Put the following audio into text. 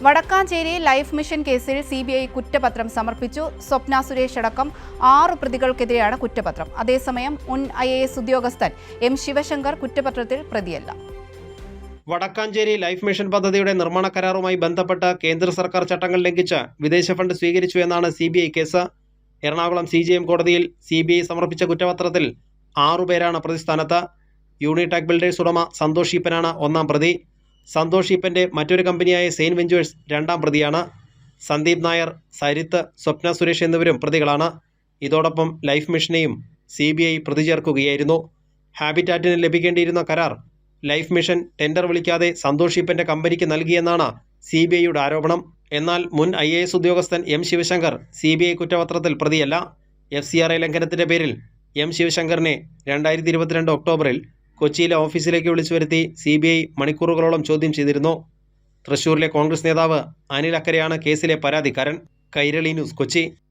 Vadakkanchery life mission കേസിൽ CBI കുറ്റപത്രം സമർപ്പിച്ചു. സ്വപ്ന സുരേഷ് അടക്കം 6 പ്രതികൾക്കെതിരെയാണ് കുറ്റപത്രം. അതേസമയം മുൻ IAS ഉദ്യോഗസ്ഥൻ M. ശിവശങ്കർ കുറ്റപത്രത്തിൽ പ്രതിയല്ല. വടക്കാഞ്ചേരി ലൈഫ് മിഷൻ പദ്ധതിയുടെ നിർമ്മാണ കരാറുമായി ബന്ധപ്പെട്ട് കേന്ദ്ര സർക്കാർ ചട്ടങ്ങൾ ലംഘിച്ച് വിദേശ ഫണ്ട് സ്വീകരിച്ചു എന്നാണ് CBI കേസ്. എറണാകുളം CJM കോടതിയിൽ CBI സമർപ്പിച്ച കുറ്റപത്രത്തിൽ 6 പേരാണ് പ്രതിസ്ഥാനത്ത്. യൂണിടാക് ബിൽഡേഴ്സ് ഉടമ സന്തോഷ് ഈപ്പനാണ് 1-ാം പ്രതി. സന്തോഷ് ഈപ്പന്റെ മറ്റൊരു കമ്പനിയായ സെയിൻ വെഞ്ചേഴ്സ് 2-ാം പ്രതിയാണ്. സന്ദീപ് നായർ, സരിത്ത്, സ്വപ്ന സുരേഷ് എന്നിവരും പ്രതികളാണ്. ഇതോടൊപ്പം ലൈഫ് മിഷനെയും CBI പ്രതി ചേർക്കുകയായിരുന്നു. ഹാബിറ്റാറ്റിന് ലഭിക്കേണ്ടിയിരുന്ന കരാർ ലൈഫ് മിഷൻ ടെൻഡർ വിളിക്കാതെ സന്തോഷ് ഈപ്പന്റെ കമ്പനിക്ക് നൽകിയെന്നാണ് CBIയുടെ ആരോപണം. എന്നാൽ മുൻ IAS ഉദ്യോഗസ്ഥൻ M. ശിവശങ്കർ CBI കുറ്റപത്രത്തിൽ പ്രതിയല്ല. FCRA ലംഘനത്തിന്റെ പേരിൽ M. ശിവശങ്കറിനെ 2022 ഒക്ടോബറിൽ കൊച്ചിയിലെ ഓഫീസിലേക്ക് വിളിച്ചു വരുത്തി CBI മണിക്കൂറുകളോളം ചോദ്യം ചെയ്തിരുന്നു. തൃശൂരിലെ കോൺഗ്രസ് നേതാവ് അനിൽ അക്കരെയാണ് കേസിലെ പരാതിക്കാരൻ. കൈരളി ന്യൂസ്, കൊച്ചി.